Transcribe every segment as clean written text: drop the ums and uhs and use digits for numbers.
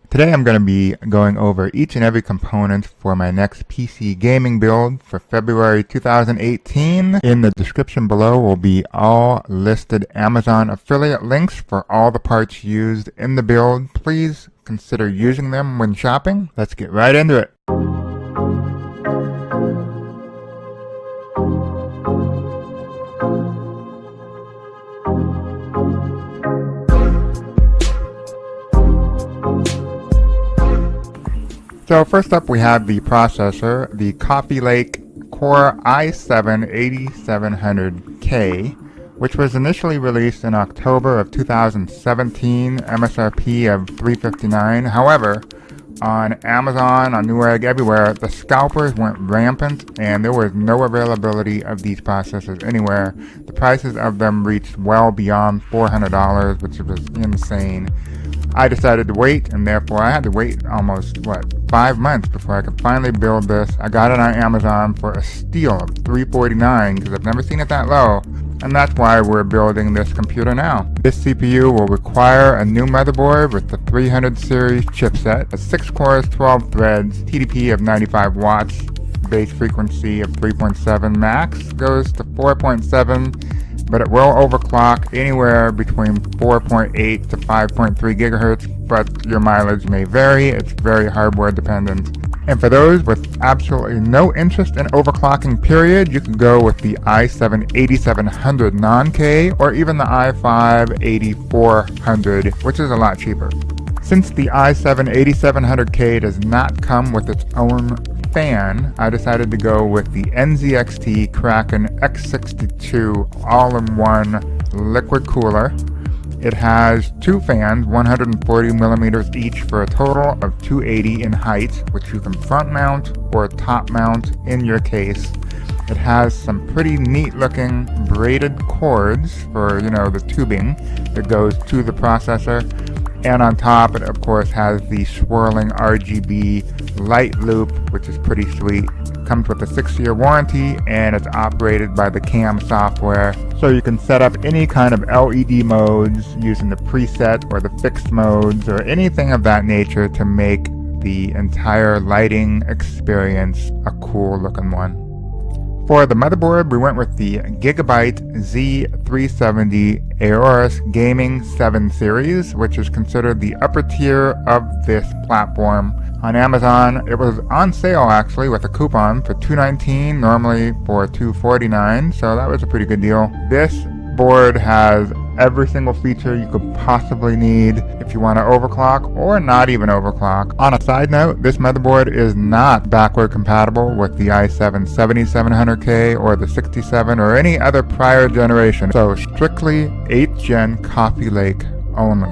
Today I'm going to be going over each and every component for my next PC gaming build for February 2018. In the description below will be all listed Amazon affiliate links for all the parts used in the build. Please consider using them when shopping. Let's get right into it. So first up we have the processor, the Coffee Lake Core i7-8700K, which was initially released in October of 2017, MSRP of $359. However, on Amazon, on Newegg, everywhere, the scalpers went rampant and there was no availability of these processors anywhere. The prices of them reached well beyond $400, which was insane. I decided to wait, and therefore I had to wait almost, 5 months before I could finally build this. I got it on Amazon for a steal of $349 because I've never seen it that low, and that's why we're building this computer now. This CPU will require a new motherboard with the 300 series chipset, a 6 cores, 12 threads, TDP of 95 watts, base frequency of 3.7, max goes to 4.7, but it will overclock anywhere between 4.8 to 5.3 gigahertz, but your mileage may vary. It's very hardware dependent. And for those with absolutely no interest in overclocking period, you can go with the i7-8700 non-K or even the i5-8400, which is a lot cheaper. Since the i7-8700K does not come with its own fan, I decided to go with the NZXT Kraken X62 all-in-one liquid cooler. It has two fans, 140 millimeters each, for a total of 280 in height, which you can front mount or top mount in your case. It has some pretty neat looking braided cords for, the tubing that goes to the processor. And on top, it of course has the swirling RGB light loop, which is pretty sweet. Comes with a 6-year warranty, and it's operated by the CAM software. So you can set up any kind of LED modes using the preset or the fixed modes or anything of that nature to make the entire lighting experience a cool looking one. For the motherboard, we went with the Gigabyte Z370 Aorus Gaming 7 series, which is considered the upper tier of this platform. On Amazon, it was on sale actually with a coupon for $219, normally for $249, so that was a pretty good deal. This board has every single feature you could possibly need if you want to overclock or not even overclock. On a side note, this motherboard is not backward compatible with the i7-7700K or the 67 or any other prior generation, so strictly 8th gen Coffee Lake only.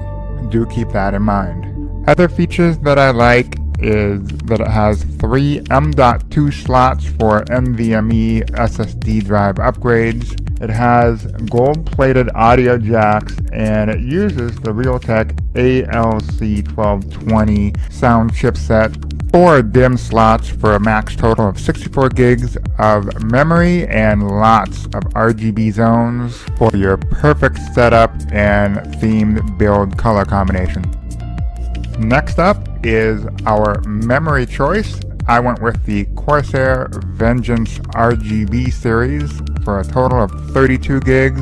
Do keep that in mind. Other features that I like is that it has 3 M.2 slots for NVMe SSD drive upgrades. It has gold-plated audio jacks, and it uses the Realtek ALC1220 sound chipset. 4 DIMM slots for a max total of 64 gigs of memory and lots of RGB zones for your perfect setup and themed build color combination. Next up is our memory choice. I went with the Corsair Vengeance RGB series for a total of 32 gigs.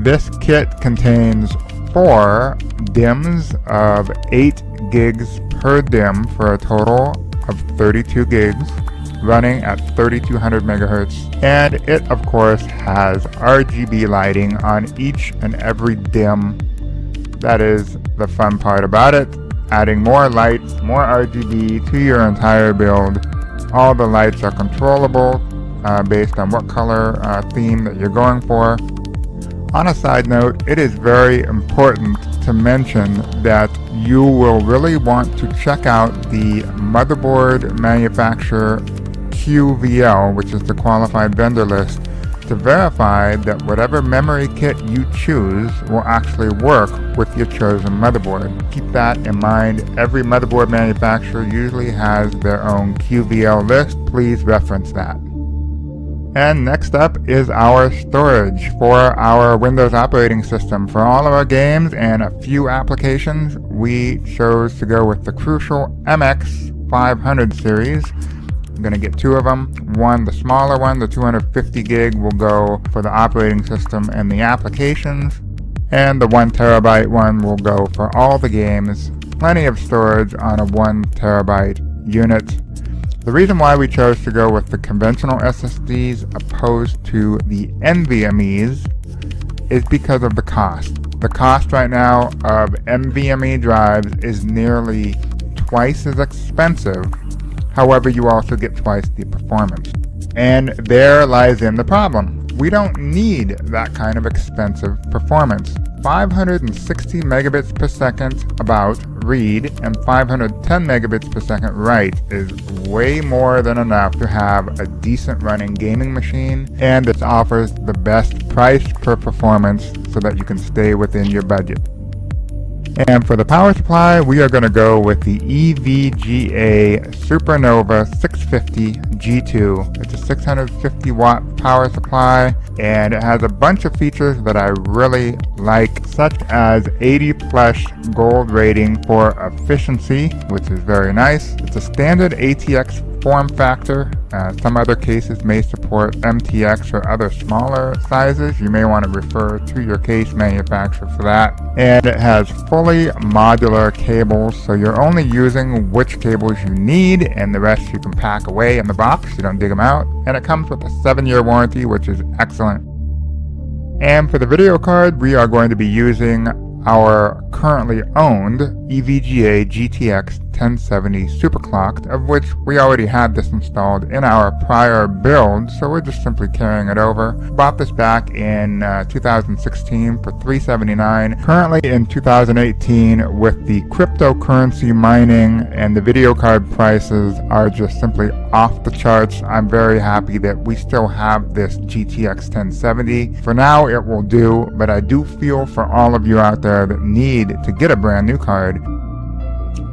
This kit contains 4 DIMMs of 8 gigs per DIMM for a total of 32 gigs, running at 3200 megahertz. And it of course has RGB lighting on each and every DIMM. That is the fun part about it. Adding more lights, more RGB to your entire build. All the lights are controllable based on what color theme that you're going for. On a side note, it is very important to mention that you will really want to check out the motherboard manufacturer QVL, which is the qualified vendor list, to verify that whatever memory kit you choose will actually work with your chosen motherboard. Keep that in mind. Every motherboard manufacturer usually has their own QVL list. Please reference that. And next up is our storage for our Windows operating system. For all of our games and a few applications, we chose to go with the Crucial MX 500 series. I'm going to get two of them. One, the smaller one, the 250 gig, will go for the operating system and the applications. And the 1 terabyte one will go for all the games. Plenty of storage on a 1 terabyte unit. The reason why we chose to go with the conventional SSDs opposed to the NVMEs is because of the cost. The cost right now of NVMe drives is nearly twice as expensive. However, you also get twice the performance. And there lies in the problem. We don't need that kind of expensive performance. 560 megabits per second about read and 510 megabits per second write is way more than enough to have a decent running gaming machine, and it offers the best price per performance so that you can stay within your budget. And for the power supply, we are going to go with the EVGA Supernova 650 G2. It's a 650 watt power supply, and it has a bunch of features that I really like, such as 80 plus gold rating for efficiency, which is very nice. It's a standard ATX form factor. Some other cases may support MTX or other smaller sizes. You may want to refer to your case manufacturer for that. And it has fully modular cables, so you're only using which cables you need, and the rest you can pack away in the box. You don't dig them out. And it comes with a 7-year warranty, which is excellent. And for the video card, we are going to be using our currently owned EVGA GTX 1070 superclocked, of which we already had this installed in our prior build, so we're just simply carrying it over. Bought this back in 2016 for $379. Currently in 2018, with the cryptocurrency mining and the video card prices are just simply off the charts, I'm very happy that we still have this GTX 1070. For now it will do, but I do feel for all of you out there that need to get a brand new card.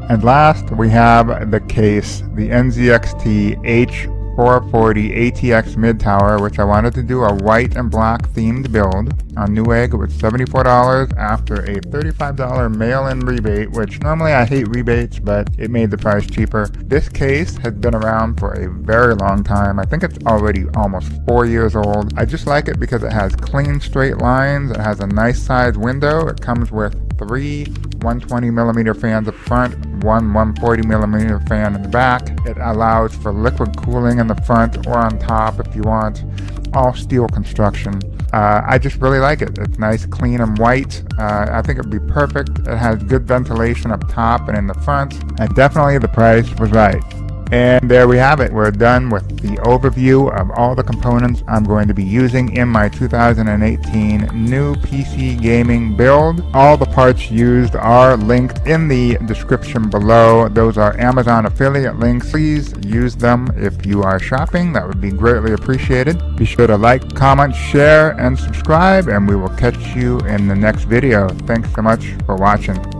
And last, we have the case, the NZXT H440 ATX mid-tower, which I wanted to do a white and black themed build. On Newegg, it was $74 after a $35 mail-in rebate, which normally I hate rebates, but it made the price cheaper. This case has been around for a very long time. I think it's already almost 4 years old. I just like it because it has clean straight lines. It has a nice size window. It comes with 3 120mm fans up front, 1 140mm fan in the back. It allows for liquid cooling in the front or on top if you want. All steel construction. I just really like it. It's nice, clean, and white. I think it would be perfect. It has good ventilation up top and in the front. And definitely the price was right. And there we have it. We're done with the overview of all the components I'm going to be using in my 2018 new PC gaming build. All the parts used are linked in the description below. Those are Amazon affiliate links. Please use them if you are shopping. That would be greatly appreciated. Be sure to like, comment, share, and subscribe, and we will catch you in the next video. Thanks so much for watching.